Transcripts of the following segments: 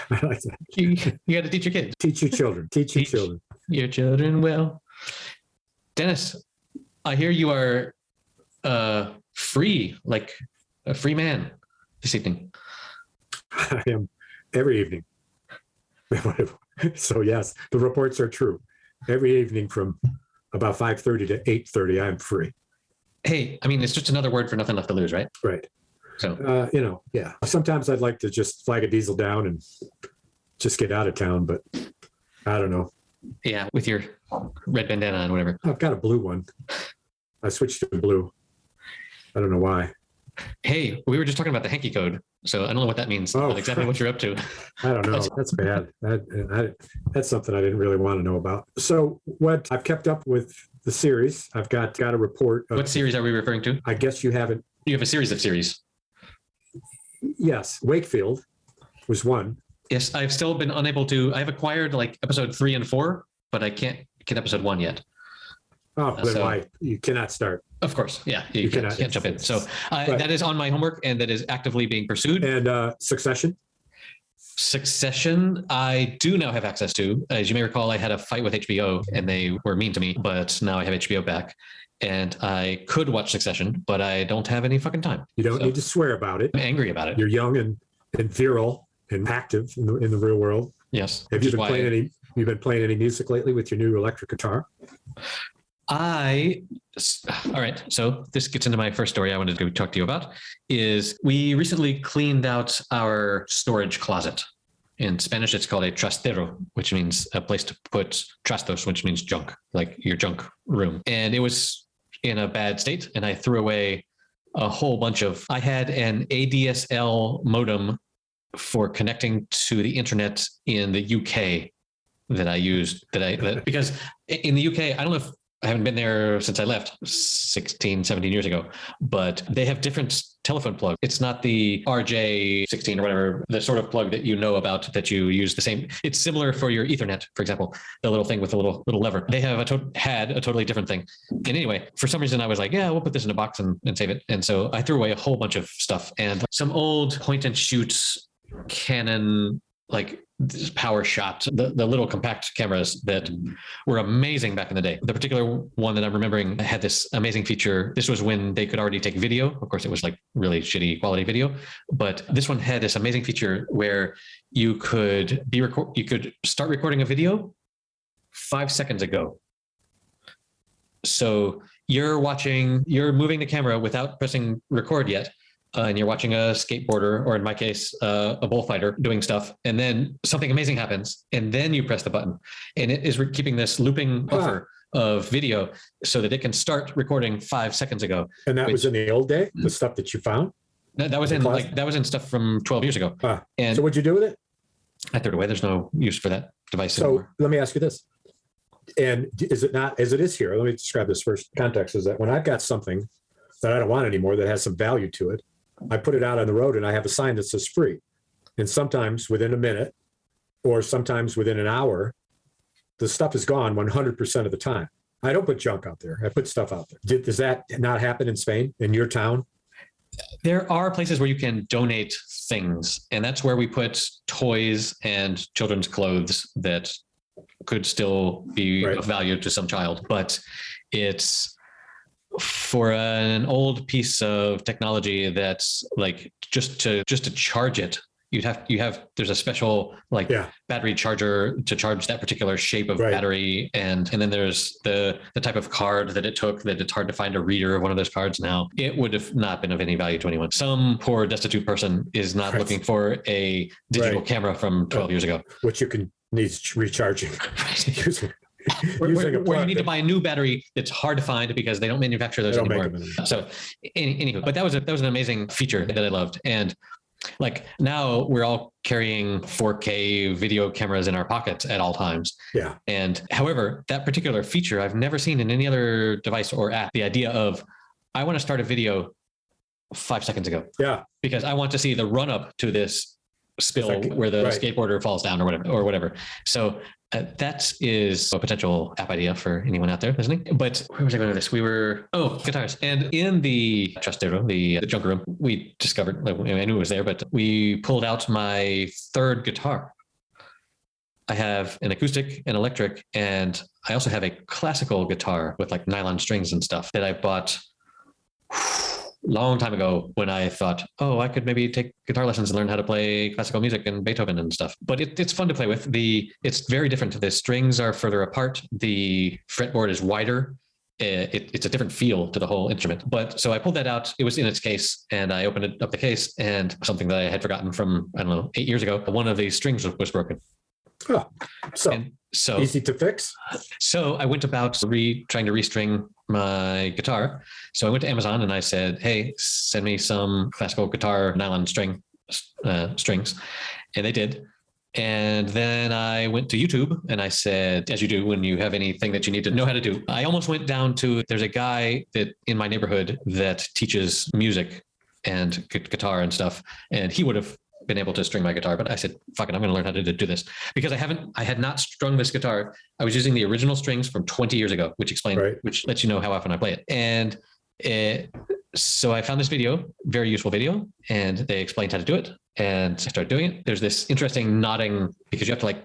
I like that. You got to teach your kids. Teach your children. Teach your children. Your children well. Dennis, I hear you are free, like a free man this evening. I am every evening. So yes, the reports are true. Every evening from about 5:30 to 8:30, I'm free. Hey, I mean, it's just another word for nothing left to lose, right? Right. So, yeah. Sometimes I'd like to just flag a diesel down and just get out of town, but I don't know. Yeah, with your red bandana and whatever. I've got a blue one. I switched to blue. I don't know why. Hey, we were just talking about the hanky code, so I don't know what that means. Not exactly what you're up to. I don't know. That's bad. That's something I didn't really want to know about. So what I've kept up with the series. I've got a report. What series are we referring to? I guess you haven't. You have a series of series. Yes, Wakefield was one. Yes, I've still been unable to. I've acquired like episode 3 and 4, but I can't get episode 1 yet. Oh, then why? You cannot start. Of course, yeah, you can't jump in. So right. That is on my homework, and that is actively being pursued. And Succession? Succession, I do now have access to. As you may recall, I had a fight with HBO, and they were mean to me, but now I have HBO back. And I could watch Succession, but I don't have any fucking time. You don't need to swear about it. I'm angry about it. You're young and virile and active in the real world. Yes. Have you been playing any music lately with your new electric guitar? All right. So this gets into my first story I wanted to talk to you about. Is we recently cleaned out our storage closet. In Spanish, it's called a trastero, which means a place to put trastos, which means junk, like your junk room. And it was in a bad state, and I threw away a whole bunch of. I had an ADSL modem for connecting to the internet in the UK that I used. Because in the UK, I don't know if. I haven't been there since I left 16, 17 years ago, but they have different telephone plugs. It's not the RJ16 or whatever, the sort of plug that you know about that you use the same. It's similar for your Ethernet, for example, the little thing with the little lever. They have had a totally different thing. And anyway, for some reason I was like, yeah, we'll put this in a box and save it. And so I threw away a whole bunch of stuff and some old point and shoot Canon, like power shot, the little compact cameras that were amazing back in the day. The particular one that I'm remembering had this amazing feature. This was when they could already take video. Of course, it was like really shitty quality video, but this one had this amazing feature where you could start recording a video 5 seconds ago. So you're moving the camera without pressing record yet. And you're watching a skateboarder, or in my case, a bullfighter doing stuff, and then something amazing happens, and then you press the button, and it is keeping this looping buffer of video so that it can start recording 5 seconds ago. And that was in the old day, the stuff that you found? That was in stuff from 12 years ago. And so what'd you do with it? I threw it away. There's no use for that device anymore. So let me ask you this. And is it not, as it is here, let me describe this first. Context is that when I've got something that I don't want anymore that has some value to it, I put it out on the road and I have a sign that says free. And sometimes within a minute or sometimes within an hour, the stuff is gone 100% of the time. I don't put junk out there. I put stuff out there. Does that not happen in Spain, in your town? There are places where you can donate things, and that's where we put toys and children's clothes that could still be of value to some child. But it's for an old piece of technology that's like just to charge it, there's a special battery charger to charge that particular shape of battery, and then there's the type of card that it took that it's hard to find a reader of one of those cards now. It would have not been of any value to anyone. Some poor destitute person is not looking for a digital camera from 12 years ago, which needs recharging. Where you need to buy a new battery that's hard to find because they don't manufacture those anymore. So anywho, but that was an amazing feature that I loved. And like now we're all carrying 4K video cameras in our pockets at all times. Yeah. And however, that particular feature I've never seen in any other device or app. The idea of I want to start a video 5 seconds ago. Yeah. Because I want to see the run up to this spill like, where the right. skateboarder falls down or whatever. So that is a potential app idea for anyone out there listening. But where was I going with this? Guitars. And in the trastero, the junk room, we discovered, I knew it was there, but we pulled out my third guitar. I have an acoustic, an electric, and I also have a classical guitar with like nylon strings and stuff that I bought long time ago when I thought, I could maybe take guitar lessons and learn how to play classical music and Beethoven and stuff. But it's fun to play with. It's very different. The strings are further apart. The fretboard is wider. It's a different feel to the whole instrument. But so I pulled that out. It was in its case, and I opened up the case, and something that I had forgotten from, 8 years ago, one of the strings was broken. Oh, so easy to fix. So I went about trying to restring my guitar. So I went to Amazon and I said, "Hey, send me some classical guitar nylon strings," and they did. And then I went to YouTube and I said, as you do when you have anything that you need to know how to do, I almost went down to, there's a guy that in my neighborhood that teaches music and guitar and stuff, and he would have been able to string my guitar, but I said, fuck it, I'm going to learn how to do this, because I had not strung this guitar. I was using the original strings from 20 years ago, which lets you know how often I play it. And so I found this video, very useful video, and they explained how to do it, and I started doing it. There's this interesting knotting, because you have to,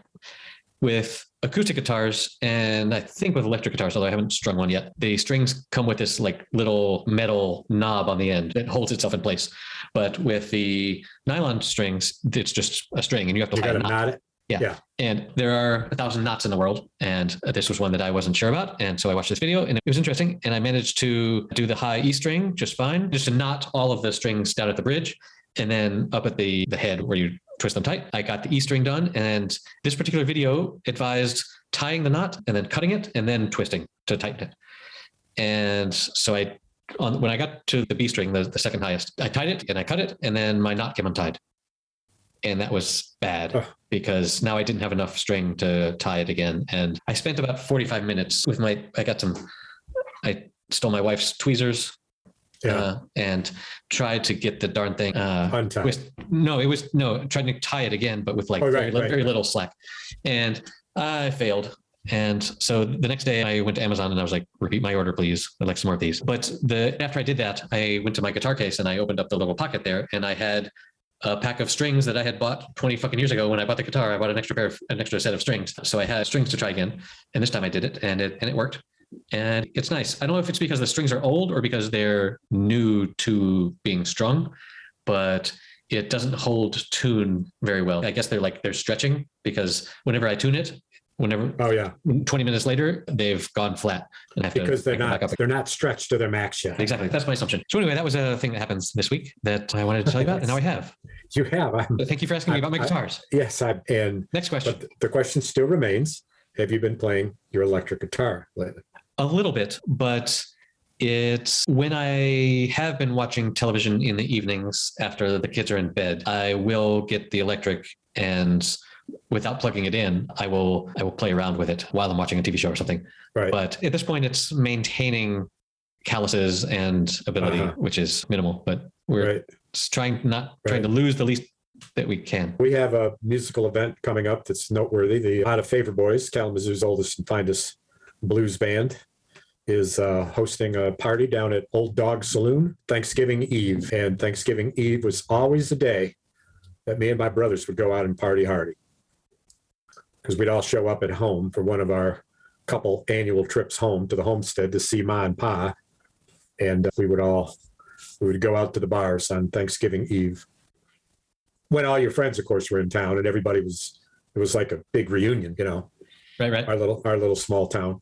with acoustic guitars, and I think with electric guitars, although I haven't strung one yet, the strings come with this little metal knob on the end that holds itself in place. But with the nylon strings, it's just a string, and you have to knot it. Yeah. And there are 1,000 knots in the world, and this was one that I wasn't sure about. And so I watched this video, and it was interesting. And I managed to do the high E string just fine, just to knot all of the strings down at the bridge, and then up at the head where you twist them tight. I got the E string done, and this particular video advised tying the knot and then cutting it and then twisting to tighten it. And so when I got to the B string, the second highest, I tied it and I cut it, and then my knot came untied. And that was bad because now I didn't have enough string to tie it again. And I spent about 45 minutes with I stole my wife's tweezers. And tried to get the darn thing untied. Tried to tie it again, but with very little slack, and I failed. And so the next day I went to Amazon and I was like, repeat my order, please. I'd like some more of these. But after I did that, I went to my guitar case and I opened up the little pocket there, and I had a pack of strings that I had bought 20 fucking years ago. When I bought the guitar, I bought an extra set of strings. So I had strings to try again. And this time I did it, and it worked. And it's nice. I don't know if it's because the strings are old or because they're new to being strung, but it doesn't hold tune very well. I guess they're stretching, because whenever I tune it, 20 minutes later, they've gone flat. And I have because they're not stretched to their max yet. Exactly. That's my assumption. So anyway, that was a thing that happens this week that I wanted to tell you about, and now I have. You have. Thank you for asking me about my guitars. Yes. And next question. But the question still remains: have you been playing your electric guitar lately? A little bit, but it's when I have been watching television in the evenings after the kids are in bed, I will get the electric, and without plugging it in, I will play around with it while I'm watching a TV show or something. Right. But at this point, it's maintaining calluses and ability, which is minimal. But we're trying to lose the least that we can. We have a musical event coming up that's noteworthy. The Out of Favor Boys, Kalamazoo's oldest and finest blues band, is hosting a party down at Old Dog Saloon Thanksgiving Eve. And Thanksgiving Eve was always the day that me and my brothers would go out and party hardy, because we'd all show up at home for one of our couple annual trips home to the homestead to see Ma and Pa. And we would go out to the bars on Thanksgiving Eve, when all your friends, of course, were in town, and it was like a big reunion, Right. Our little small town.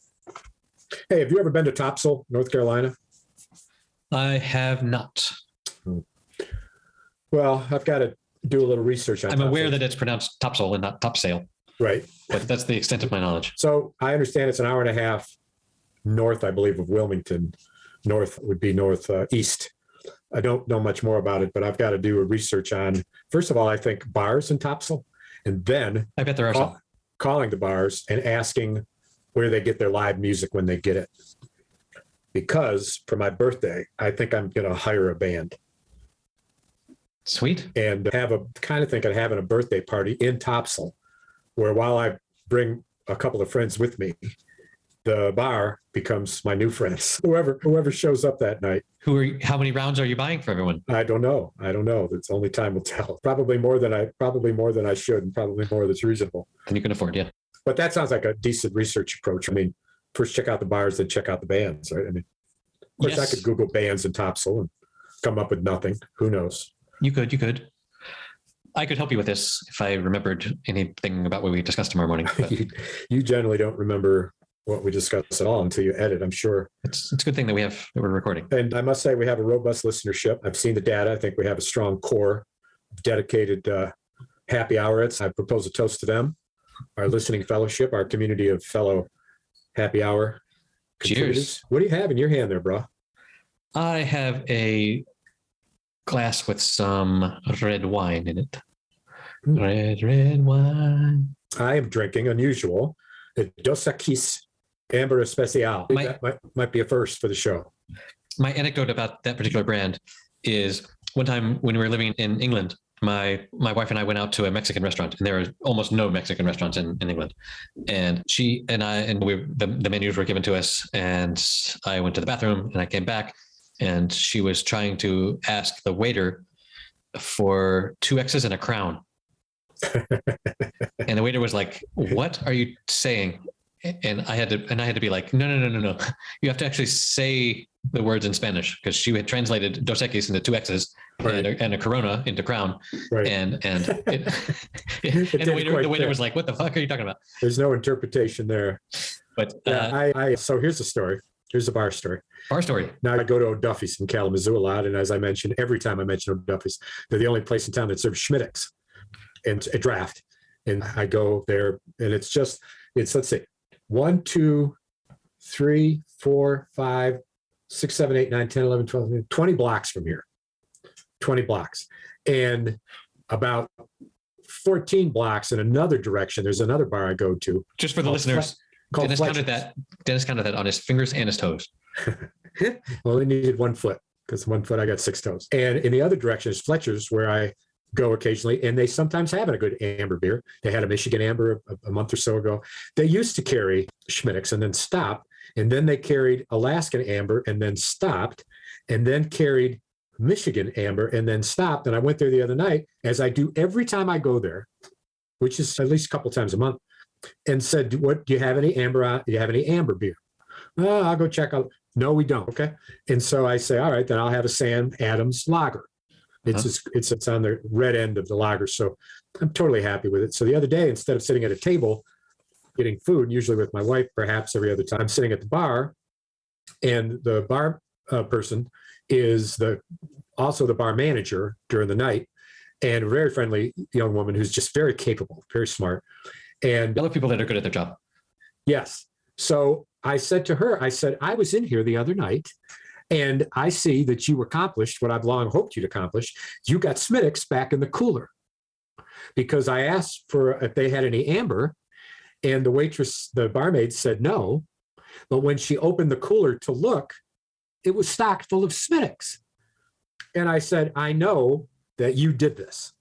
Hey, have you ever been to Topsail, North Carolina? I have not. Well, I've got to do a little research on I'm aware that it's pronounced Topsail and not Topsail. Right. But that's the extent of my knowledge. So I understand it's an hour and a half north, I believe, of Wilmington. North would be northeast. I don't know much more about it, but I've got to do a research on, first of all, I think bars in Topsail, and then I bet there are some. Calling the bars and asking where they get their live music when they get it. Because for my birthday, I think I'm going to hire a band. Sweet. and have a kind of thinking of having a birthday party in Topsail, where while I bring a couple of friends with me, the bar becomes my new friends. Whoever shows up that night. How many rounds are you buying for everyone? I don't know. It's only time will tell. Probably more than I should, and probably more that's reasonable. And you can afford, yeah. But that sounds like a decent research approach. I mean, first check out the bars, then check out the bands, right? I mean, of course, Yes. I could Google bands in Topsail and come up with nothing. Who knows? You could. I could help you with this if I remembered anything about what we discussed tomorrow morning. But You generally don't remember what we discussed at all until you edit, I'm sure. it's a good thing that we're recording. And I must say, we have a robust listenership. I've seen the data. I think we have a strong core of dedicated happy hourists. I propose a toast to them, our listening fellowship, our community of fellow happy hour contributors. Cheers. What do you have in your hand there, bro? I have a glass with some red wine in it. Red wine. I am drinking unusual, the Dos Equis Amber Especial. That might be a first for the show. My anecdote about that particular brand is one time when we were living in England, my wife and I went out to a Mexican restaurant, and there are almost no Mexican restaurants in England. And she and I, the menus were given to us, and I went to the bathroom and I came back, and she was trying to ask the waiter for 2 X's and a crown. And the waiter was like, "What are you saying?" And I had to be like, no. You have to actually say the words in Spanish, because she had translated Dos Equis into 2 X's, Right. and a Corona into crown. Right. And the waiter was like, "What the fuck are you talking about?" There's no interpretation there. But So here's the story. Here's the bar story. bar story. Now I go to O'Duffy's in Kalamazoo a lot, and as I mentioned, every time I mention O'Duffy's, they're the only place in town that serves Schmittix and a draft. And I go there, and it's let's see, 1, 2, 3, 4, 5, 6, 7, 8, 9, 10, 11, 12, 20 blocks from here. 20 blocks. And about 14 blocks in another direction, there's another bar I go to. Just for the listeners, Dennis counted that on his fingers and his toes. Well, he needed 1 foot, because 1 foot I got 6 toes. And in the other direction is Fletcher's, where I go occasionally, and they sometimes have a good amber beer. They had a Michigan amber a month or so ago. They used to carry Schmittix and then stopped, and then they carried Alaskan amber and then stopped, and then carried Michigan amber and then stopped. And I went there the other night, as I do every time I go there, which is at least a couple times a month, and said, "What do you have any amber? Do you have any amber beer?" "Oh, I'll go check out." "No, we don't." Okay. And so I say, "All right, then I'll have a Sam Adams lager." It's on the red end of the lager. So I'm totally happy with it. So the other day, instead of sitting at a table getting food, usually with my wife, perhaps every other time, I'm sitting at the bar, and the bar person is also the bar manager during the night, and a very friendly young woman who's just very capable, very smart. And I love people that are good at their job. yes. So I said to her, "I was in here the other night, and I see that you accomplished what I've long hoped you'd accomplish. You got Schmittix back in the cooler." Because I asked for if they had any amber, and the barmaid said no. But when she opened the cooler to look, it was stocked full of Schmittix. And I said, "I know that you did this."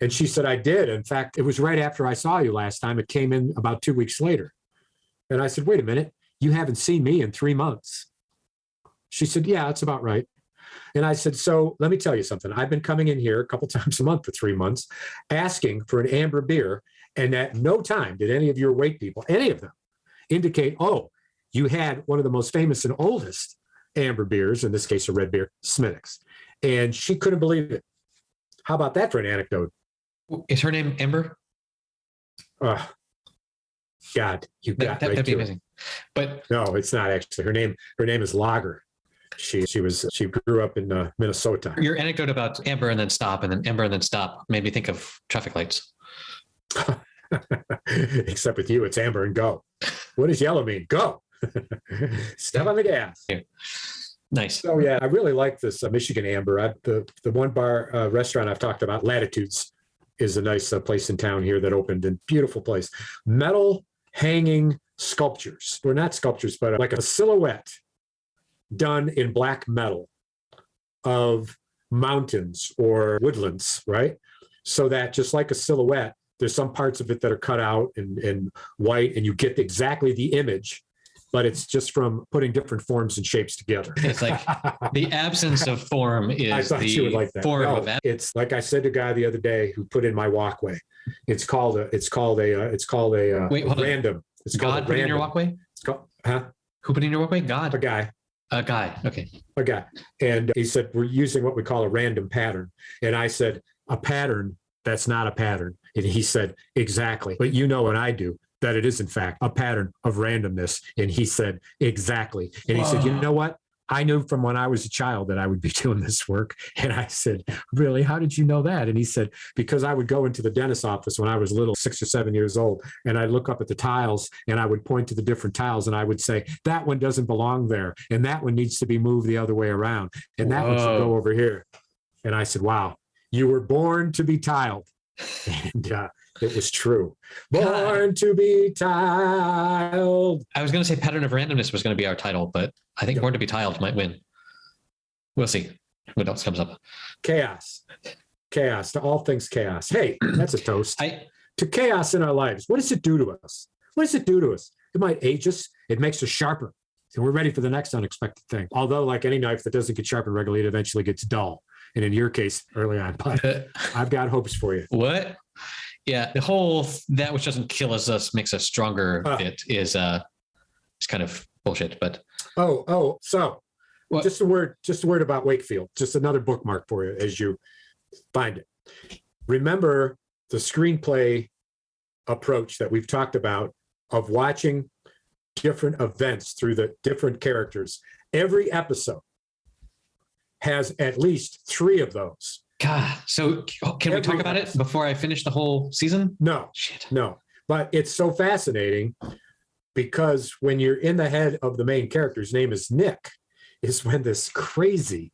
And she said, "I did. In fact, it was right after I saw you last time. It came in about 2 weeks later." And I said, "Wait a minute, you haven't seen me in 3 months." She said, "Yeah, that's about right." And I said, "So let me tell you something. I've been coming in here a couple times a month for 3 months, asking for an amber beer. And at no time did any of your wait people, any of them, indicate, oh, you had one of the most famous and oldest amber beers, in this case, a red beer, Schmittix." And she couldn't believe it. How about that for an anecdote? Is her name Amber? Oh, God, you got right That'd be to it. amazing. But No, it's not actually. Her name is Lager. She grew up in Minnesota. your anecdote about Amber and then stop, and then Amber and then stop, made me think of traffic lights. Except with you, it's amber and go. What does yellow mean? Go. Step on the gas. Yeah. Nice. So yeah, I really like this Michigan amber. The one bar restaurant I've talked about, Latitudes, is a nice place in town here that opened, and beautiful place. Metal hanging sculptures. Well, not sculptures, but like a silhouette done in black metal of mountains or woodlands, right? So that just like a silhouette, there's some parts of it that are cut out in white, and you get exactly the image, but it's just from putting different forms and shapes together. It's like the absence of form I is thought you would the like that. form No, of it's like I said to a guy the other day who put in my walkway. It's called a Wait, hold on. random. It's called God a put in your random. walkway? It's called, huh? Who put in your walkway? God. A guy. A guy. Okay. A guy. And he said, we're using what we call a random pattern. And I said, a pattern, that's not a pattern. And he said, exactly. But you know, and I do, that it is in fact a pattern of randomness. And he said, exactly. And he said, you know what? I knew from when I was a child that I would be doing this work. And I said, really? How did you know that? And he said, because I would go into the dentist's office when I was little, 6 or 7 years old, and I'd look up at the tiles and I would point to the different tiles and I would say, that one doesn't belong there. And that one needs to be moved the other way around. And that one should go over here. And I said, wow, you were born to be tiled. And it was true. Born to be tiled. I was going to say pattern of randomness was going to be our title, but I think Born to be Tiled might win. We'll see what else comes up. Chaos. Chaos. To all things chaos. Hey, that's a toast. To chaos in our lives. What does it do to us? What does it do to us? It might age us. It makes us sharper. And we're ready for the next unexpected thing. Although, like any knife that doesn't get sharpened regularly, it eventually gets dull. And in your case, early on, but I've got hopes for you. What? Yeah, the whole that which doesn't kill us makes us stronger bit is kind of bullshit. But so what? Just a word about Wakefield. Just another bookmark for you as you find it. Remember the screenplay approach that we've talked about of watching different events through the different characters. Every episode has at least 3 of those. God, so can we talk about it before I finish the whole season? No, shit. No. But it's so fascinating because when you're in the head of the main character, his name is Nick, is when this crazy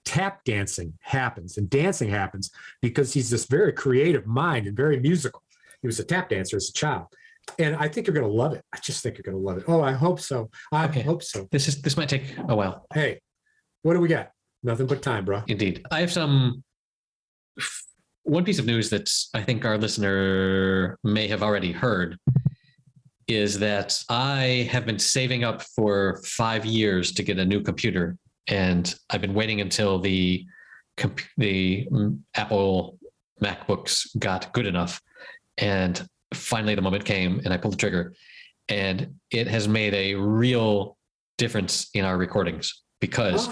tap dancing happens. And dancing happens because he's this very creative mind and very musical. He was a tap dancer as a child. And I think you're going to love it. I just think you're going to love it. Oh, I hope so. I hope so. This might take a while. Hey, what do we got? Nothing but time, bro. Indeed. I have one piece of news that I think our listener may have already heard is that I have been saving up for 5 years to get a new computer. And I've been waiting until the Apple MacBooks got good enough. And finally the moment came and I pulled the trigger, and it has made a real difference in our recordings because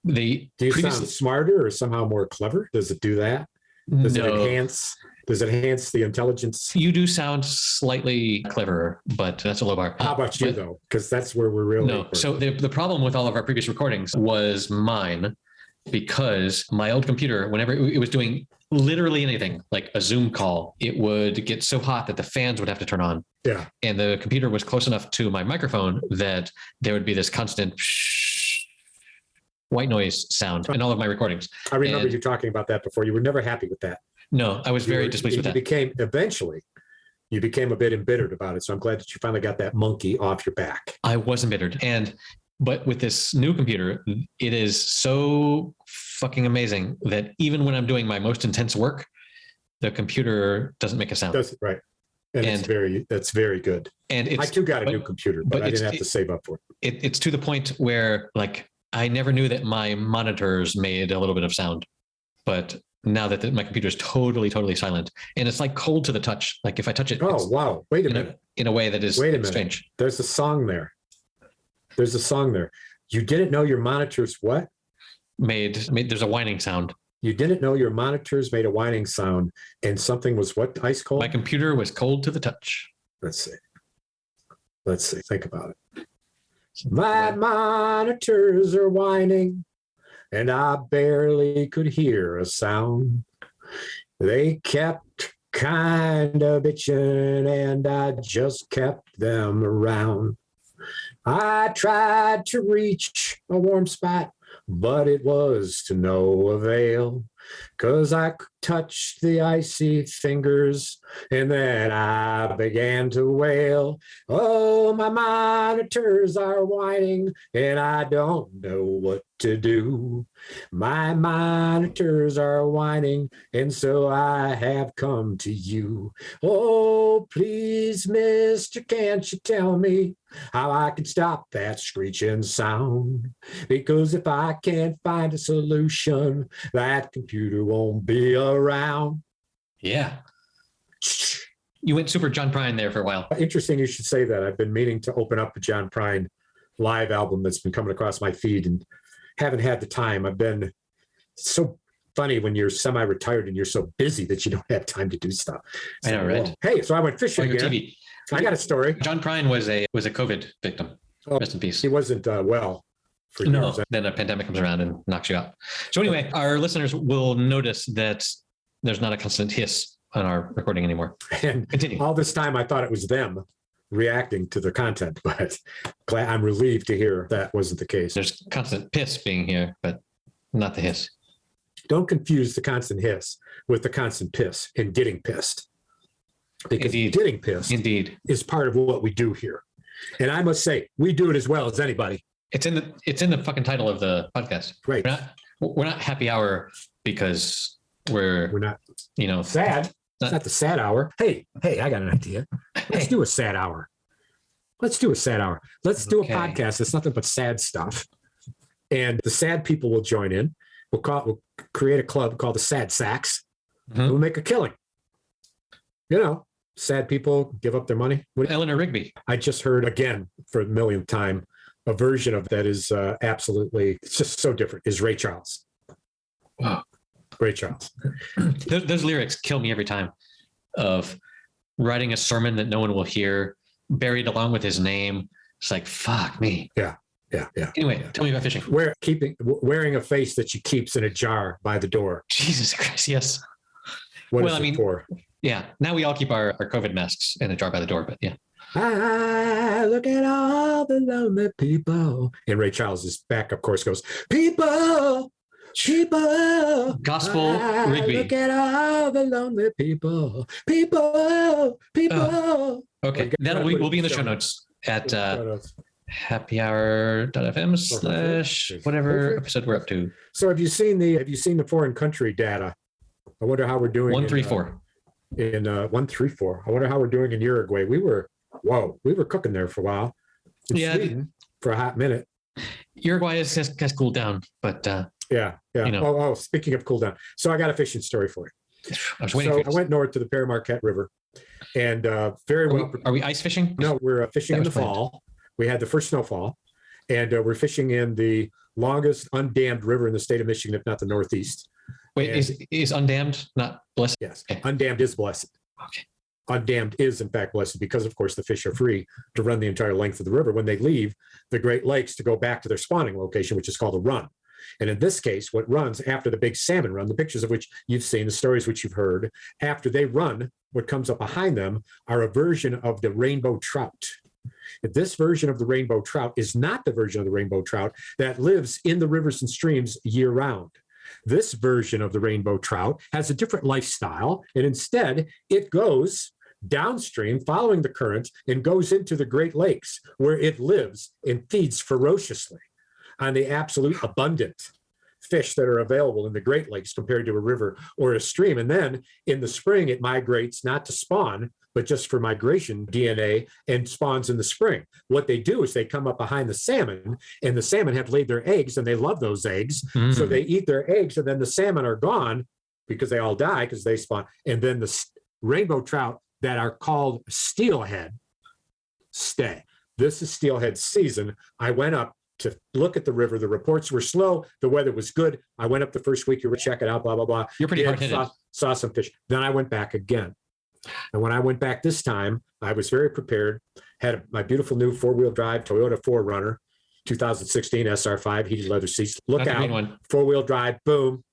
do you sound smarter or somehow more clever? Does it do that? Does it enhance the intelligence? You do sound slightly cleverer, but that's a low bar. How about you though? Because that's where we're really. No. So the problem with all of our previous recordings was mine, because my old computer, whenever it was doing literally anything, like a Zoom call, it would get so hot that the fans would have to turn on. Yeah. And the computer was close enough to my microphone that there would be this constant white noise sound in all of my recordings. I remember you talking about that before. You were never happy with that. No, I was very displeased with that. Eventually, you became a bit embittered about it. So I'm glad that you finally got that monkey off your back. I was embittered. But with this new computer, it is so fucking amazing that even when I'm doing my most intense work, the computer doesn't make a sound. Right. And that's very good. And I too got a new computer, but I didn't have to save up for it. It's to the point where like I never knew that my monitors made a little bit of sound, but now that my computer is totally silent, and it's like cold to the touch. Like if I touch it, wow! Wait a minute. In a way that is strange. There's a song there. You didn't know your monitors what? Made there's a whining sound. You didn't know your monitors made a whining sound, and something was what? Ice cold? My computer was cold to the touch. Let's see. Think about it. My monitors are whining, and I barely could hear a sound. They kept kind of bitching, and I just kept them around. I tried to reach a warm spot, but it was to no avail. 'cause I touched the icy fingers, and then I began to wail. Oh, my monitors are whining, and I don't know what to do. My monitors are whining, and so I have come to you. Oh, please, mister, can't you tell me how I can stop that screeching sound? Because if I can't find a solution, that computer won't be around. Yeah. You went super John Prine there for a while. Interesting you should say that. I've been meaning to open up a John Prine live album that's been coming across my feed and haven't had the time. It's so funny when you're semi-retired and you're so busy that you don't have time to do stuff. I know, right? Hey, so I went fishing again. TV. I got a story. John Prine was a COVID victim. Rest in peace. He wasn't well for years. Then a pandemic comes around and knocks you out. So anyway, our listeners will notice that there's not a constant hiss on our recording anymore. And continue. All this time I thought it was them reacting to the content, but I'm relieved to hear that wasn't the case. There's constant piss being here, but not the hiss. Don't confuse the constant hiss with the constant piss and getting pissed. Because getting pissed is part of what we do here. And I must say, we do it as well as anybody. It's in the fucking title of the podcast. Right. We're not happy hour because we're not, sad. It's not the sad hour. Hey, I got an idea. Let's do a sad hour. Let's do a Okay. podcast. It's nothing but sad stuff. And the sad people will join in. We'll create a club called the Sad Sacks. Mm-hmm. We'll make a killing. Sad people give up their money. Eleanor Rigby. I just heard again for the millionth time a version of that is absolutely, it's just so different, is Ray Charles. Wow. Ray Charles. Those lyrics kill me every time, of writing a sermon that no one will hear, buried along with his name. It's like, fuck me. Yeah. Anyway, tell me about fishing. Wearing a face that she keeps in a jar by the door. Jesus Christ, yes. What is it for? Yeah, now we all keep our COVID masks in a jar by the door, but yeah. Look at all the lonely people. And Ray Charles's backup chorus goes, people. Gospel Rigby. Look at all the lonely people. Okay, that will be in the show notes at happyhour.fm/ whatever episode we're up to. So have you seen the foreign country data? I wonder how we're doing. 134. In 134. I wonder how we're doing in Uruguay. We were cooking there for a while. In Sweden for a hot minute. Uruguay has cooled down, but yeah. Speaking of cool down, so I got a fishing story for you. I was waiting. I went north to the Paramarquette River, and Are we ice fishing? No, we're fishing in the fall. We had the first snowfall, and we're fishing in the longest undammed river in the state of Michigan, if not the Northeast. Wait, is undammed not blessed? Yes, okay. Undammed is blessed. Okay. Undammed is in fact blessed because, of course, the fish are free to run the entire length of the river when they leave the Great Lakes to go back to their spawning location, which is called a run. And in this case, what runs after the big salmon run, the pictures of which you've seen, the stories which you've heard, after they run, what comes up behind them are a version of the rainbow trout. This version of the rainbow trout is not the version of the rainbow trout that lives in the rivers and streams year round. This version of the rainbow trout has a different lifestyle, and instead it goes downstream following the current and goes into the Great Lakes, where it lives and feeds ferociously on the absolute abundant fish that are available in the Great Lakes compared to a river or a stream. And then in the spring, it migrates not to spawn, but just for migration DNA, and spawns in the spring. What they do is they come up behind the salmon, and the salmon have laid their eggs, and they love those eggs. So they eat their eggs, and then the salmon are gone because they all die because they spawn. And then the rainbow trout that are called steelhead stay. This is steelhead season. I went up to look at the river. The reports were slow. The weather was good. I went up the first week. You were checking out, blah, blah, blah. You're pretty hard-headed. Saw some fish. Then I went back again. And when I went back this time, I was very prepared. Had my beautiful new four-wheel drive Toyota 4Runner, 2016 SR5, heated leather seats. Look out, four-wheel drive, boom.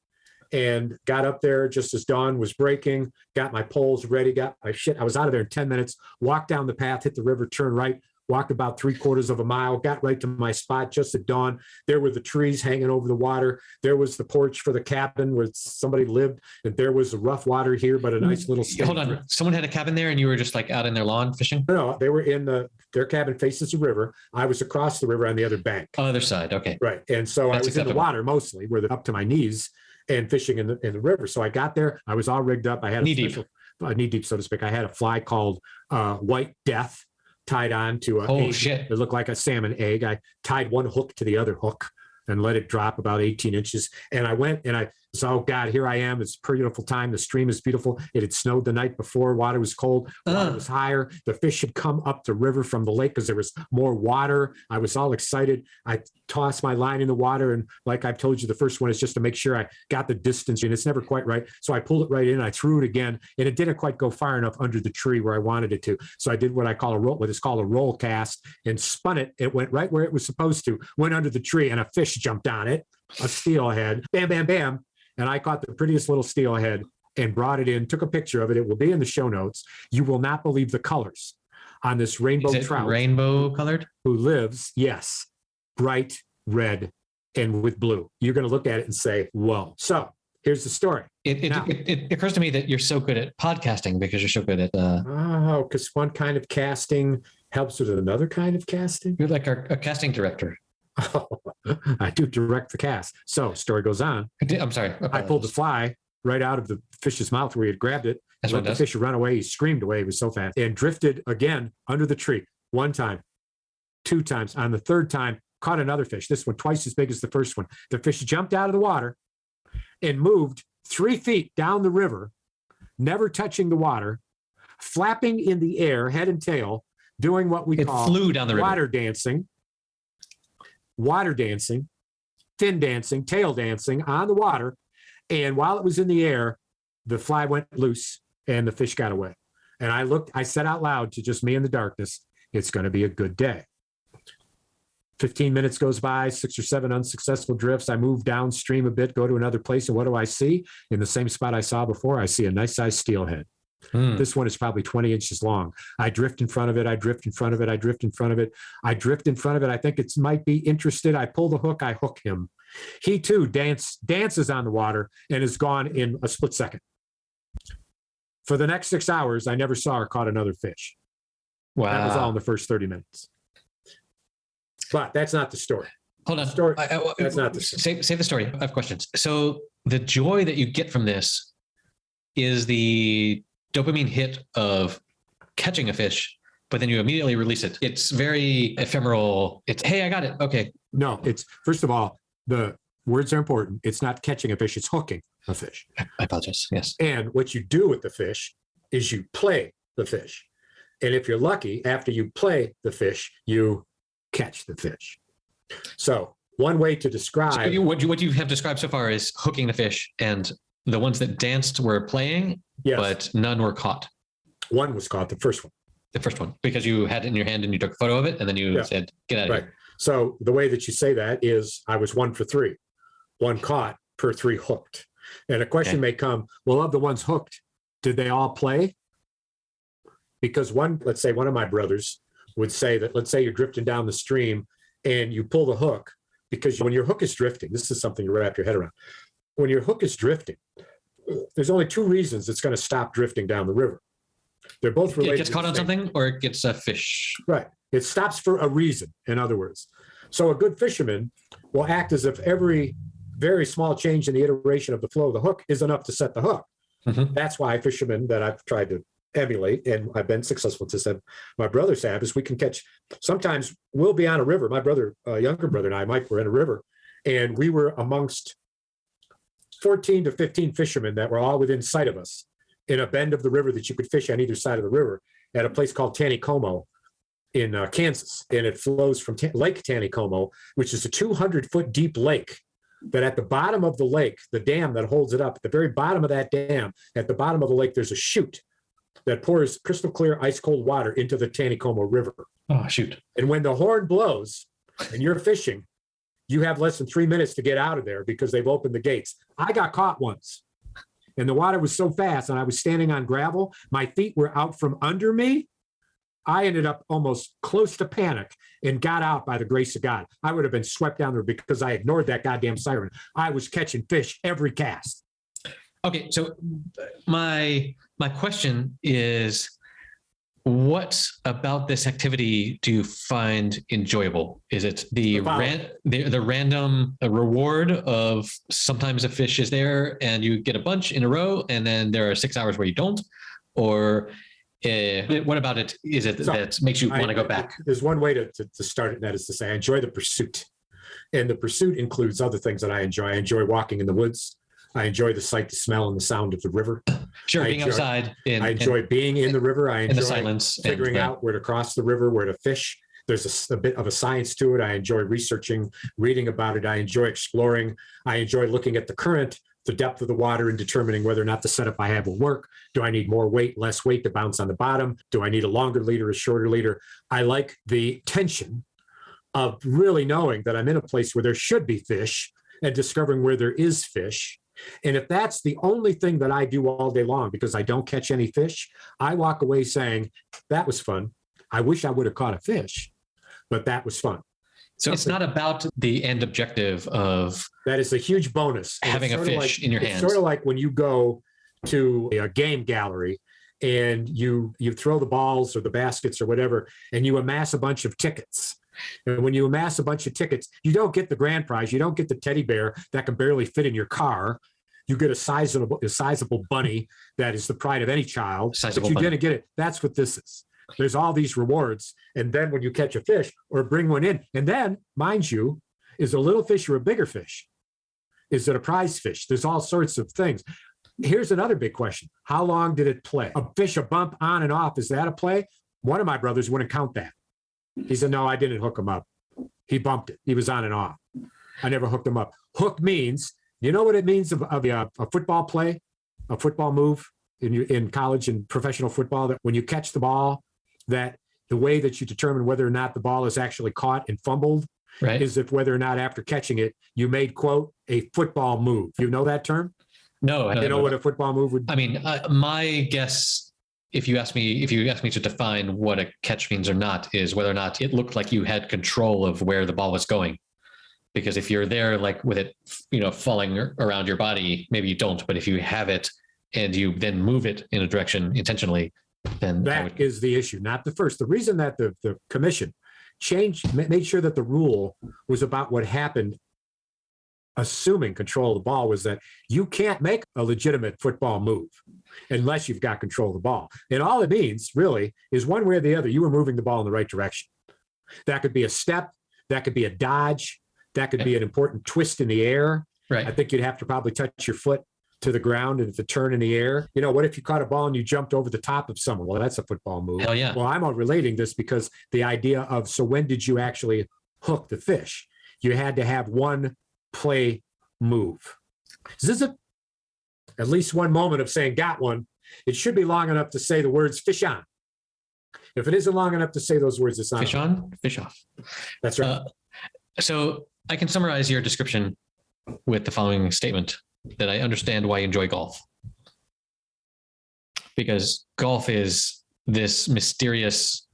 And got up there just as dawn was breaking, got my poles ready, got my shit. I was out of there in 10 minutes, walked down the path, hit the river, turn right, walked about 3/4 of a mile, got right to my spot just at dawn. There were the trees hanging over the water. There was the porch for the cabin where somebody lived. And there was the rough water here, but a nice little Hold on. Someone had a cabin there and you were just like out in their lawn fishing? No, they were in their cabin faces the river. I was across the river on the other bank. Other side. Okay. Right. And so I That's was in the acceptable. water mostly, where up to my knees and fishing in the river. So I got there. I was all rigged up. I had Knee deep. knee deep, so to speak. I had a fly called White Death tied on to a Oh, egg. shit. It looked like a salmon egg. I tied one hook to the other hook and let it drop about 18 inches. And I went and I said, oh God, here I am. It's a beautiful time. The stream is beautiful. It had snowed the night before. Water was cold. Water was higher. The fish had come up the river from the lake because there was more water. I was all excited. I tossed my line in the water. And like I've told you, the first one is just to make sure I got the distance, and it's never quite right. So I pulled it right in. I threw it again, and it didn't quite go far enough under the tree where I wanted it to. So I did what I call what is called a roll cast, and spun it. It went right where it was supposed to, went under the tree, and a fish jumped on it, a steelhead. Bam, bam, bam. And I caught the prettiest little steelhead and brought it in, took a picture of it. It will be in the show notes. You will not believe the colors on this rainbow Is it trout rainbow colored? who lives, yes, bright red and with blue. You're going to look at it and say, whoa. So here's the story. It occurs to me that you're so good at podcasting because you're so good at Oh, because one kind of casting helps with another kind of casting. you're like a casting director. Oh, I do direct the cast. So story goes on. I'm sorry. I pulled the fly right out of the fish's mouth where he had grabbed it. That's Let what it the does. fish run away. He screamed away. He was so fast, and drifted again under the tree. One time, two times. On the third time, caught another fish. This one twice as big as the first one. The fish jumped out of the water and moved 3 feet down the river, never touching the water, flapping in the air, head and tail, doing what we It call flew down the river. water dancing, fin dancing, tail dancing on the water. And while it was in the air, the fly went loose and the fish got away. And I said out loud to just me in the darkness, it's going to be a good day. 15 minutes goes by, 6 or 7 unsuccessful drifts. I move downstream a bit, go to another place. And what do I see? In the same spot I saw before, I see a nice sized steelhead. This one is probably 20 inches long. I drift in front of it. I drift in front of it. I drift in front of it. I drift in front of it. I think it might be interested. I pull the hook. I hook him. He too dances on the water and is gone in a split second. For the next 6 hours, I never saw or caught another fish. Wow. That was all in the first 30 minutes. But that's not the story. Hold on. Story. That's not the story. Save the story. I have questions. So the joy that you get from this is the dopamine hit of catching a fish, but then you immediately release it. It's very ephemeral. It's, hey, I got it. Okay. No, it's, first of all, the words are important. It's not catching a fish, it's hooking a fish. I apologize. Yes. And what you do with the fish is you play the fish. And if you're lucky, after you play the fish, you catch the fish. So one way to describe So what you have described so far is hooking the fish, and the ones that danced were playing, yes, but none were caught. one was caught, the first one. The first one, because you had it in your hand and you took a photo of it, and then you Yeah. said, "Get out of Right. here." So the way that you say that is I was 1 for 3, 1 caught per 3 hooked. And a question may come, well, of the ones hooked, did they all play? Because let's say one of my brothers would say that, let's say you're drifting down the stream and you pull the hook, because when your hook is drifting, this is something to wrap your head around. When your hook is drifting, there's only 2 reasons it's going to stop drifting down the river. They're both related. It gets to caught the on same- something, or it gets a fish. Right. It stops for a reason, in other words. So a good fisherman will act as if every very small change in the iteration of the flow of the hook is enough to set the hook. Mhm. That's why fishermen that I've tried to emulate, and I've been successful to set my brothers have, is we can catch, sometimes we'll be on a river. My brother, younger brother and I, Mike, were in a river, and we were amongst 14 to 15 fishermen that were all within sight of us in a bend of the river that you could fish on either side of the river at a place called Taneycomo in Kansas. And it flows from Lake Taneycomo, which is a 200-foot deep lake, that at the bottom of the lake, the dam that holds it up, at the very bottom of that dam, at the bottom of the lake, there's a chute that pours crystal clear, ice cold water into the Taneycomo River. Oh, shoot. And when the horn blows and you're fishing, you have less than 3 minutes to get out of there because they've opened the gates. I got caught once, and the water was so fast, and I was standing on gravel. My feet were out from under me. I ended up almost close to panic and got out by the grace of God. I would have been swept down there because I ignored that goddamn siren. I was catching fish every cast. Okay, so my question is, what about this activity do you find enjoyable? Is it the random reward of sometimes a fish is there and you get a bunch in a row, and then there are 6 hours where you don't? Or what about it is it that makes you want to go back? There's one way to start it, and that is to say I enjoy the pursuit. And the pursuit includes other things that I enjoy. I enjoy walking in the woods. I enjoy the sight, the smell, and the sound of the river. Sure, being outside. I enjoy being in the river. I enjoy the silence, figuring out where to cross the river, where to fish. There's a bit of a science to it. I enjoy researching, reading about it. I enjoy exploring. I enjoy looking at the current, the depth of the water, and determining whether or not the setup I have will work. Do I need more weight, less weight to bounce on the bottom? Do I need a longer leader, a shorter leader? I like the tension of really knowing that I'm in a place where there should be fish and discovering where there is fish. And if that's the only thing that I do all day long because I don't catch any fish, I walk away saying, that was fun. I wish I would have caught a fish, but that was fun. So it's not about the end objective of... That is a huge bonus. Having a fish in your hands. It's sort of like when you go to a game gallery and you throw the balls or the baskets or whatever, and you amass a bunch of tickets. And when you amass a bunch of tickets, you don't get the grand prize. You don't get the teddy bear that can barely fit in your car. You get a sizable bunny that is the pride of any child. But you're going to get it. That's what this is. There's all these rewards. And then when you catch a fish or bring one in, and then, mind you, is it a little fish or a bigger fish? Is it a prize fish? There's all sorts of things. Here's another big question. How long did it play? A fish, a bump on and off, is that a play? One of my brothers wouldn't count that. He said, no, I didn't hook him up. He bumped it. He was on and off. I never hooked him up. Hook means, you know what it means of a football play, a football move in college and professional football, that when you catch the ball, that the way that you determine whether or not the ball is actually caught and fumbled is if whether or not after catching it, you made, quote, a football move. You know that term? No. You know what a football move would be? I mean, my guess, if you ask me to define what a catch means or not, is whether or not it looked like you had control of where the ball was going. Because if you're there, like with it, falling around your body, maybe you don't. But if you have it and you then move it in a direction intentionally, then that is the issue, not the first. The reason that the commission made sure that the rule was about what happened, assuming control of the ball, was that you can't make a legitimate football move unless you've got control of the ball. And all it means really is one way or the other, you were moving the ball in the right direction. That could be a step, that could be a dodge, that could be an important twist in the air. Right. I think you'd have to probably touch your foot to the ground and the turn in the air. What if you caught a ball and you jumped over the top of someone? Well, that's a football move. Hell yeah. Well, I'm relating this because the idea of, so when did you actually hook the fish? You had to have one play move. This is at least one moment of saying got one. It should be long enough to say the words fish on. If it isn't long enough to say those words, it's not. Fish on, fish off. That's right. So I can summarize your description with the following statement: that I understand why you enjoy golf. Because golf is this mysterious,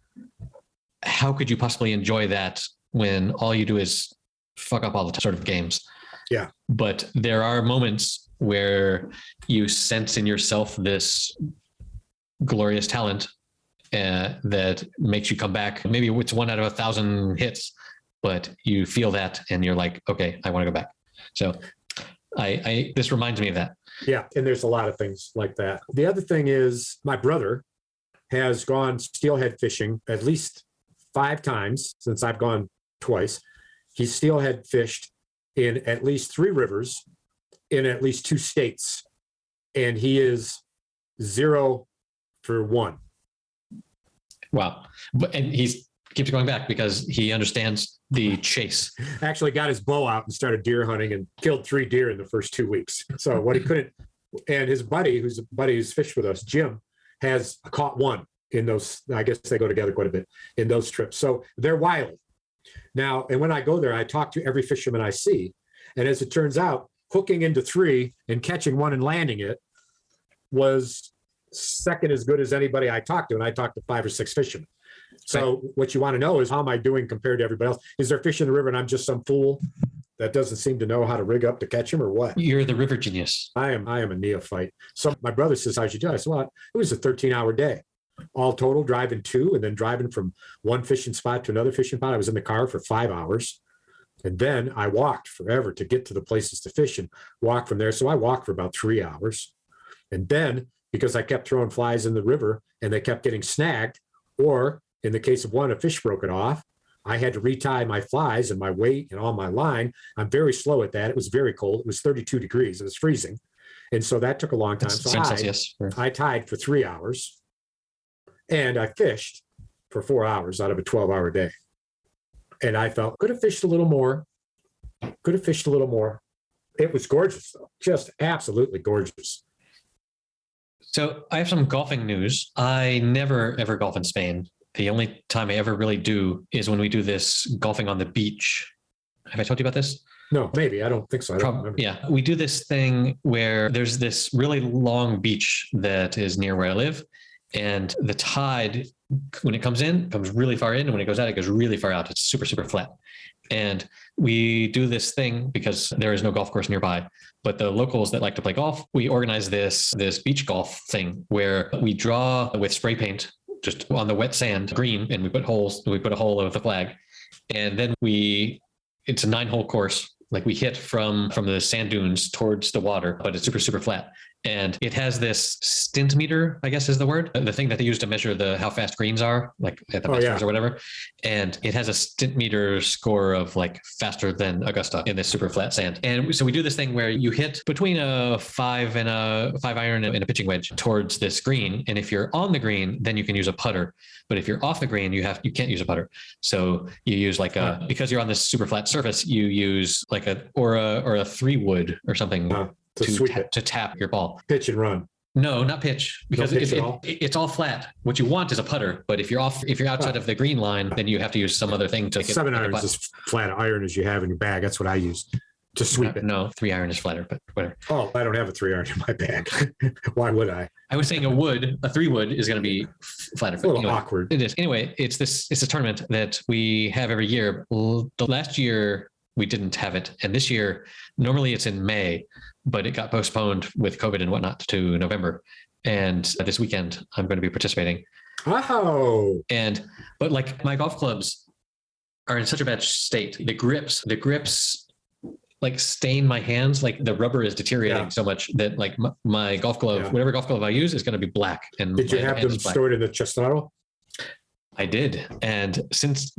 how could you possibly enjoy that when all you do is fuck up all the sort of games? Yeah. But there are moments where you sense in yourself this glorious talent that makes you come back. Maybe it's 1 out of 1,000 hits, but you feel that and you're like, okay, I want to go back. So this reminds me of that. Yeah. And there's a lot of things like that. The other thing is my brother has gone steelhead fishing at least 5 times since I've gone twice. He's steelhead fished in at least 3 rivers in at least 2 states. And he is 0 for 1. Wow. And he keeps going back because he understands the chase. Actually got his bow out and started deer hunting and killed 3 deer in the first 2 weeks. So what he couldn't, and his buddy, who's fished with us, Jim, has caught 1 in those. I guess they go together quite a bit in those trips. So they're wild. Now, and when I go there, I talk to every fisherman I see. And as it turns out, hooking into 3 and catching 1 and landing it was second as good as anybody I talked to. And I talked to 5 or 6 fishermen. So what you want to know is, how am I doing compared to everybody else? Is there fish in the river and I'm just some fool that doesn't seem to know how to rig up to catch them, or what? You're the river genius. I am a neophyte. So my brother says, how'd you do? I said, well, it was a 13-hour day. All total, driving two and then driving from one fishing spot to another fishing spot. I was in the car for 5 hours. And then I walked forever to get to the places to fish and walk from there. So I walked for about 3 hours. And then, because I kept throwing flies in the river and they kept getting snagged, or in the case of one, a fish broke it off, I had to retie my flies and my weight and all my line. I'm very slow at that. It was very cold. It was 32 degrees. It was freezing. And so that took a long time. So I tied for 3 hours and I fished for 4 hours out of a 12-hour day. And I felt, could have fished a little more. It was gorgeous, though. Just absolutely gorgeous. So I have some golfing news. I never, ever golf in Spain. The only time I ever really do is when we do this golfing on the beach. Have I told you about this? No, maybe. I don't think so. I don't remember. Yeah. We do this thing where there's this really long beach that is near where I live. And the tide, when it comes in, comes really far in. And when it goes out, it goes really far out. It's super, super flat. And we do this thing because there is no golf course nearby. But the locals that like to play golf, we organize this beach golf thing where we draw with spray paint just on the wet sand green, and we put a hole over the flag. And then it's a 9-hole course. Like we hit from the sand dunes towards the water, but it's super, super flat. And it has this stint meter, I guess is the word, the thing that they use to measure how fast greens are, like at the Masters or whatever. And it has a stint meter score of like faster than Augusta in this super flat sand. And so we do this thing where you hit between a 5 iron and a pitching wedge towards this green. And if you're on the green, then you can use a putter. But if you're off the green, you can't use a putter. So you use because you're on this super flat surface, you use like a 3-wood or something. To tap your ball. Pitch and run. No, not pitch, because it's all flat. What you want is a putter, but if you're outside of the green line, then you have to use some other thing to 7 iron is as flat iron as you have in your bag. That's what I use to sweep it. No, 3 iron is flatter, but whatever. Oh, I don't have a 3 iron in my bag. Why would I? I was saying a 3-wood is going to be flatter. It's a little awkward. It is. Anyway, it's a tournament that we have every year. The last year we didn't have it, and this year normally it's in May, but it got postponed with COVID and whatnot to November. And this weekend I'm going to be participating. Oh. But like my golf clubs are in such a bad state. The grips like stain my hands. Like the rubber is deteriorating so much that like my golf glove, whatever golf glove I use, is going to be black. And did you have them stored in the chestnut? I did. And since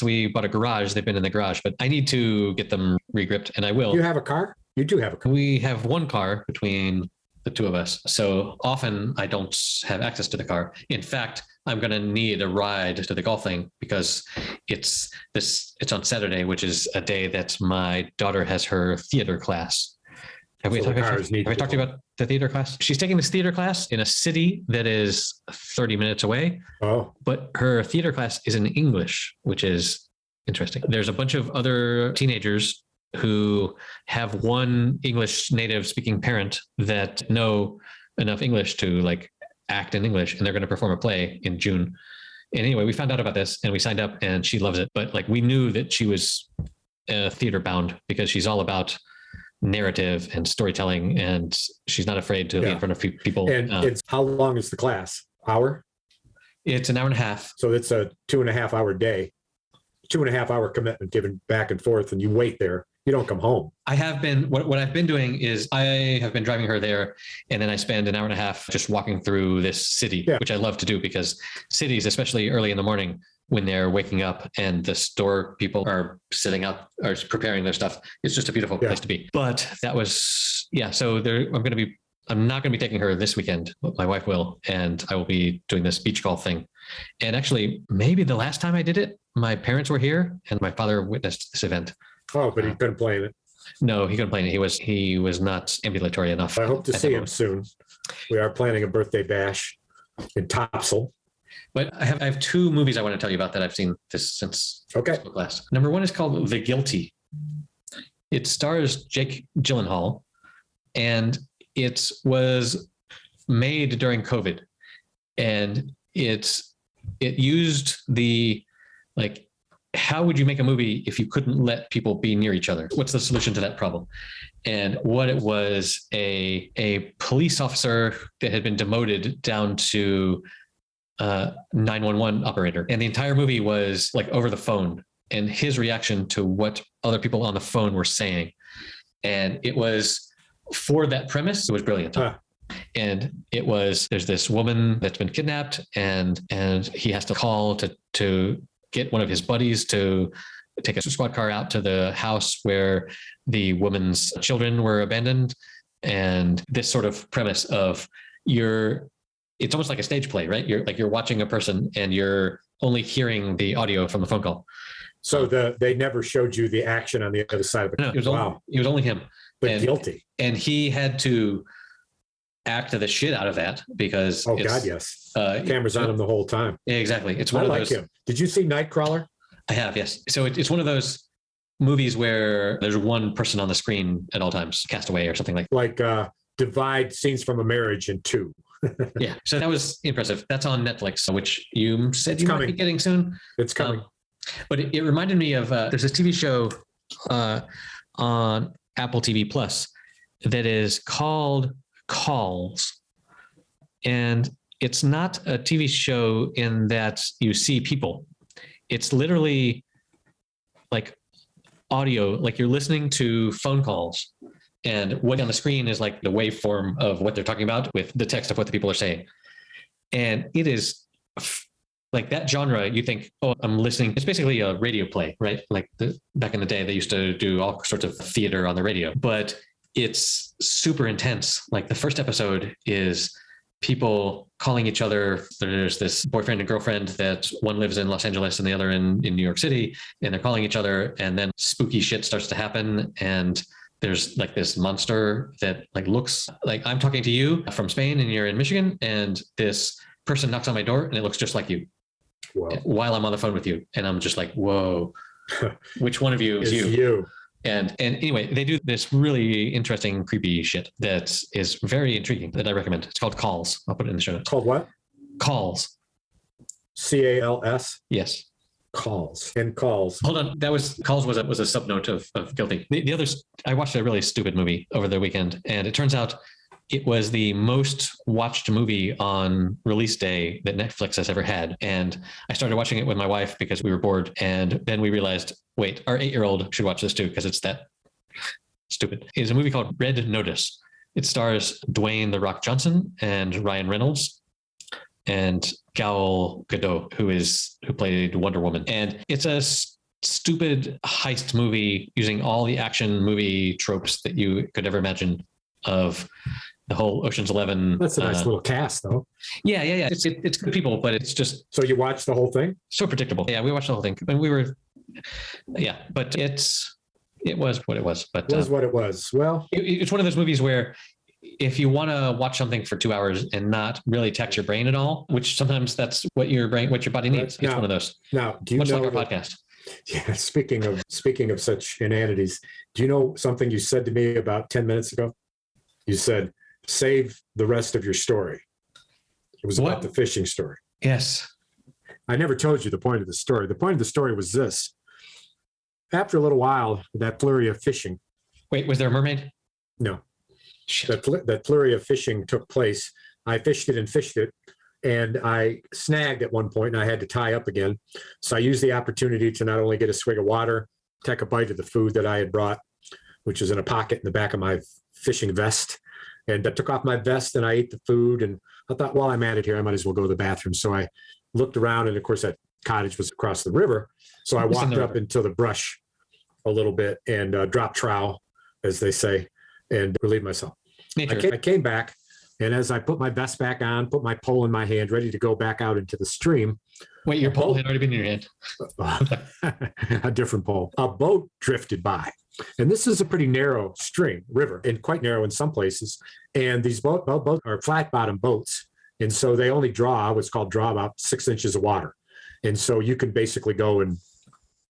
we bought a garage, they've been in the garage, but I need to get them regripped, and I will. You have a car? You do have a car. We have one car between the two of us. So often I don't have access to the car. In fact, I'm going to need a ride to the golf thing because it's on Saturday, which is a day that my daughter has her theater class. Have we talked to you about the theater class? She's taking this theater class in a city that is 30 minutes away. Oh. But her theater class is in English, which is interesting. There's a bunch of other teenagers who have one English native speaking parent that know enough English to like act in English, and they're going to perform a play in June. And anyway, we found out about this and we signed up, and she loves it. But like we knew that she was theater bound because she's all about narrative and storytelling, and she's not afraid to be in front of people. And it's how long is the class? Hour? It's an hour and a half. So it's a 2.5 hour day, 2.5 hour commitment given back and forth, and you wait there. You don't come home. I have been, what I've been doing is I have been driving her there, and then I spend an hour and a half just walking through this city, which I love to do because cities, especially early in the morning when they're waking up and the store people are sitting out, are preparing their stuff, it's just a beautiful place to be. But that was, so I'm not going to be taking her this weekend, but my wife will, and I will be doing this beach golf thing. And actually, maybe the last time I did it, my parents were here and my father witnessed this event. Oh, but he couldn't play in it. No, he couldn't play in it. He was not ambulatory enough. I hope to see him soon. We are planning a birthday bash in Topsail. But I have 2 movies I want to tell you about that I've seen since class. Number 1 is called The Guilty. It stars Jake Gyllenhaal, and it was made during COVID, and it's it used the, like, how would you make a movie if you couldn't let people be near each other? What's the solution to that problem? And what it was, a police officer that had been demoted down to 911 operator. And the entire movie was like over the phone and his reaction to what other people on the phone were saying. And it was, for that premise, it was brilliant. And it was, there's this woman that's been kidnapped and he has to call to get one of his buddies to take a squad car out to the house where the woman's children were abandoned. And this sort of premise of it's almost like a stage play, right? You're watching a person and you're only hearing the audio from the phone call. So they never showed you the action on the other side of it. No, it was only him. But guilty. And he had to act the shit out of that because God, yes. Camera's on him the whole time. Exactly. It's one of those. Him. Did you see Nightcrawler? I have, yes. So it's one of those movies where there's one person on the screen at all times, Castaway or something like divide scenes from a marriage in two. Yeah. So that was impressive. That's on Netflix, which you said might be getting soon. It's coming. But it reminded me of, there's this TV show on Apple TV Plus that is called Calls. And it's not a TV show in that you see people. It's literally like audio, like you're listening to phone calls. And what on the screen is like the waveform of what they're talking about with the text of what the people are saying. And it is like that genre, you think, oh, I'm listening. It's basically a radio play, right? Like back in the day, they used to do all sorts of theater on the radio, but it's super intense. Like the first episode is people calling each other. There's this boyfriend and girlfriend that one lives in Los Angeles and the other in New York City, and they're calling each other, and then spooky shit starts to happen. And there's like this monster that like looks like I'm talking to you from Spain and you're in Michigan, and this person knocks on my door and it looks just like you. Whoa. While I'm on the phone with you. And I'm just like, whoa, which one of you is you? And anyway, they do this really interesting, creepy shit that is very intriguing that I recommend. It's called Calls. I'll put it in the show notes. Called what? Calls. CALS? Yes. Calls. And Calls. Hold on. Calls was a subnote of guilty. The others, I watched a really stupid movie over the weekend, and it turns out it was the most watched movie on release day that Netflix has ever had. And I started watching it with my wife because we were bored. And then we realized, wait, our 8-year-old should watch this too, because it's that stupid. It's a movie called Red Notice. It stars Dwayne "The Rock" Johnson and Ryan Reynolds and Gal Gadot, who played Wonder Woman. And it's a stupid heist movie using all the action movie tropes that you could ever imagine of the whole Ocean's 11. That's a nice little cast, though. Yeah. It's good people, but it's just. So you watched the whole thing? So predictable. Yeah, we watched the whole thing, and but it was what it was. But it was what it was. Well, it's one of those movies where if you want to watch something for 2 hours and not really tax your brain at all, which sometimes that's what your body needs. It's one of those. Now, do you much know like our podcast? Yeah. Speaking of such inanities, do you know something you said to me about 10 minutes ago? You said, save the rest of your story. It was about the fishing story. Yes. I never told you the point of the story. The point of the story was this. After a little while, that flurry of fishing. Wait, was there a mermaid? No. That flurry of fishing took place. I fished it, and I snagged at one point, and I had to tie up again. So I used the opportunity to not only get a swig of water, take a bite of the food that I had brought, which is in a pocket in the back of my fishing vest. And I took off my vest and I ate the food. And I thought, while I'm at it here, I might as well go to the bathroom. So I looked around, and of course that cottage was across the river. So I walked up into the brush a little bit and dropped trowel, as they say, and relieved myself. I came back, and as I put my vest back on, put my pole in my hand, ready to go back out into the stream. Wait, your pole had already been in your hand? A different pole. A boat drifted by. And this is a pretty narrow river, and quite narrow in some places. And these boats are flat bottom boats. And so they only draw about 6 inches of water. And so you can basically go and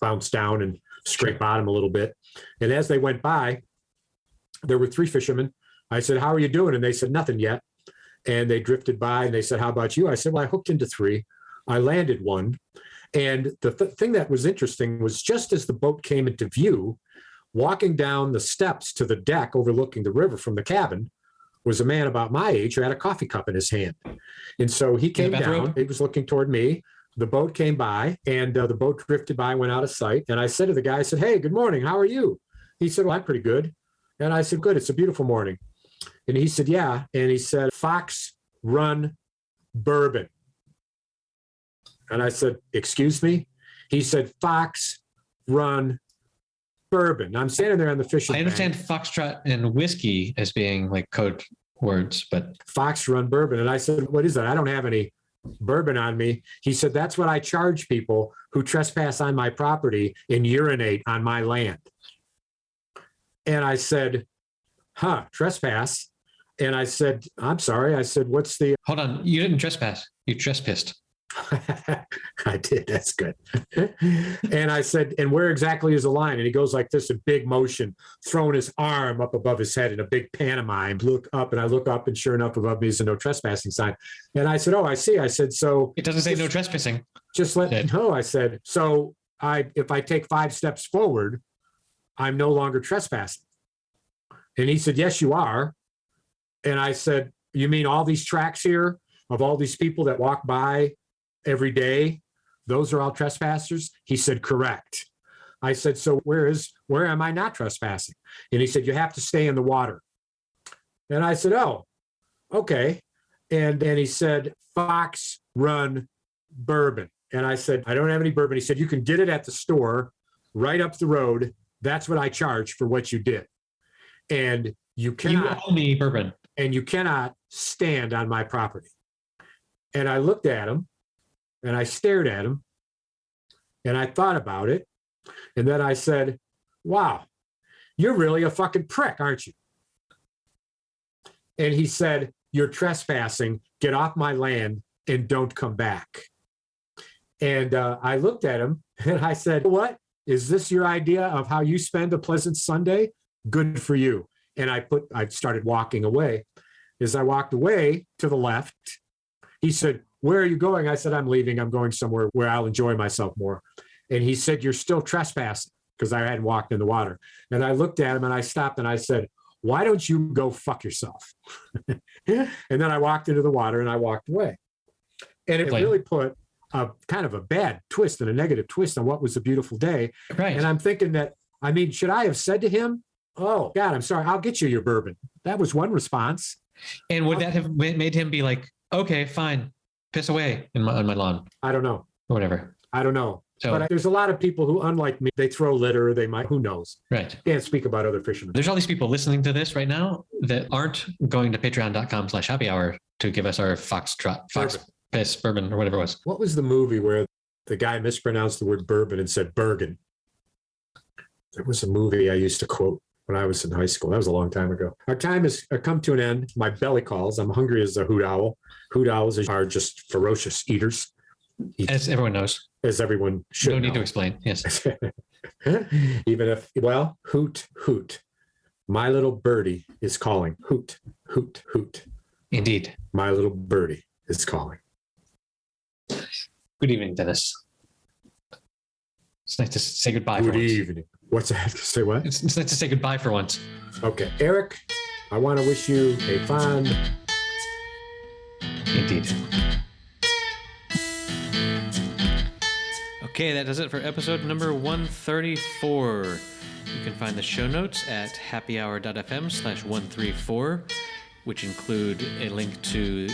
bounce down and scrape bottom a little bit. And as they went by, there were 3 fishermen. I said, how are you doing? And they said, nothing yet. And they drifted by, and they said, how about you? I said, well, I hooked into 3. I landed one. And the thing that was interesting was just as the boat came into view, walking down the steps to the deck overlooking the river from the cabin was a man about my age who had a coffee cup in his hand. And so he came down, he was looking toward me. The boat came by, and the boat drifted by, went out of sight. And I said to the guy, I said, "Hey, good morning. How are you?" He said, "Well, I'm pretty good." And I said, "Good. It's a beautiful morning." And he said, "Yeah." And he said, "Fox Run Bourbon." And I said, "Excuse me?" He said, "Fox Run Bourbon." I'm standing there on the fishing I understand bank. foxtrot and whiskey as being like code words, but Fox Run Bourbon. And I said, "What is that? I don't have any bourbon on me." He said, "That's what I charge people who trespass on my property and urinate on my land." And I said, "Trespass?" And I said, "I'm sorry." I said, "What's the..." hold on. You didn't trespass. You trespissed. I did. That's good. And I said, "And where exactly is the line?" And he goes like this in big motion, throwing his arm up above his head in a big pantomime. Look up, and I look up, and sure enough, above me is a no trespassing sign. And I said, "Oh, I see." I said, "So It doesn't say no trespassing. just let me know." I said, "So if I take 5 steps forward, I'm no longer trespassing." And he said, "Yes, you are." And I said, "You mean all these tracks here of all these people that walk by every day, those are all trespassers?" He said, "Correct." I said, "So where am I not trespassing?" And he said, "You have to stay in the water." And I said, "Oh, okay." And then he said, "Fox Run Bourbon." And I said, "I don't have any bourbon." He said, "You can get it at the store right up the road. That's what I charge for what you did. And you cannot, You owe me bourbon. and you cannot stand on my property." And I looked at him, and I stared at him, and I thought about it. And then I said, "Wow, you're really a fucking prick, aren't you?" And he said, "You're trespassing. Get off my land and don't come back." And I looked at him, and I said, "What? Is this your idea of how you spend a pleasant Sunday? Good for you." And I started walking away. As I walked away to the left, he said, "Where are you going?" I said, "I'm leaving. I'm going somewhere where I'll enjoy myself more." And he said, "You're still trespassing," because I hadn't walked in the water. And I looked at him, and I stopped, and I said, "Why don't you go fuck yourself?" And then I walked into the water, and I walked away. And it really put a kind of a bad twist and a negative twist on what was a beautiful day. Right. And I'm thinking that, I mean, should I have said to him, "Oh, God, I'm sorry. I'll get you your bourbon"? That was one response. And would that have made him be like, "Okay, fine, piss away on my lawn," I don't know. or whatever? I don't know. So, But there's a lot of people who, unlike me, they throw litter. They might, who knows? right. Can't speak about other fishermen. There's all these people listening to this right now that aren't going to patreon.com/happy hour to give us our fox piss bourbon or whatever it was. What was the movie where the guy mispronounced the word bourbon and said Bergen? There was a movie I used to quote when I was in high school. That was a long time ago. Our time has come to an end. My belly calls. I'm hungry as a hoot owl. Hoot owls are just ferocious eaters. As everyone knows. As everyone should No need know. to explain. Yes. Even if, well, hoot, hoot. My little birdie is calling. Hoot, hoot, hoot. Indeed. My little birdie is calling. Good evening, Dennis. It's nice to say goodbye Good for once. evening. What's that? Say what? It's nice to say goodbye for once. Okay. Erik, I want to wish you a fond... Indeed. Okay, that does it for episode number 134. You can find the show notes at happyhour.fm/134, which include a link to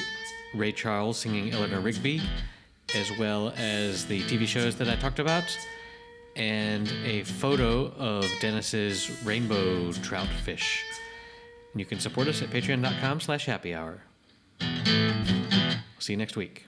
Ray Charles singing Eleanor Rigby, as well as the TV shows that I talked about, and a photo of Dennis's rainbow trout fish. And you can support us at patreon.com/happyhour. See you next week.